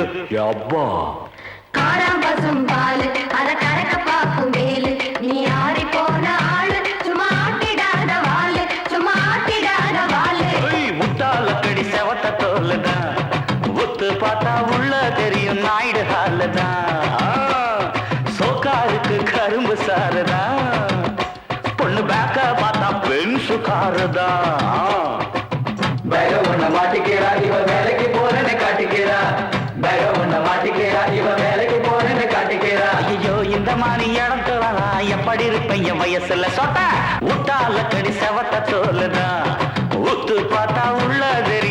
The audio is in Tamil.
அப்பா காராம்பசும் பாலு அத கறக்க பாக்கும் வேலு நீ ஆறி போன ஆளு சும்மா ஆட்டிடாத வாளு சும்மா ஆட்டிடாத வாளு முட்டால கடி செவத்த தோல்லுதான் ஒத்து பார்த்தா உள்ள தெரியும் நாயுடு ஹாலுதான் சோக்காருக்கு கரும்பு சாருதான் பொண்ணு பேக்க பார்த்தா பெண் சுகாருதான் பேக உன்ன மாட்டிக்கிறா இவ வேலைக்கு போறேன்னு காட்டிக்கிறா பேக உன்ன மாட்டிக்கிறா இவ வேலைக்கு போறேன்னு காட்டிக்கிறா ஐயோ இந்த மாதிரி இடத்துல நான் எப்படி இருப்பேன் என் வயசுல சொட்ட முட்டால கடி செவத்த தோல்லுதான் ஒத்து பார்த்தா உள்ள தெரியும்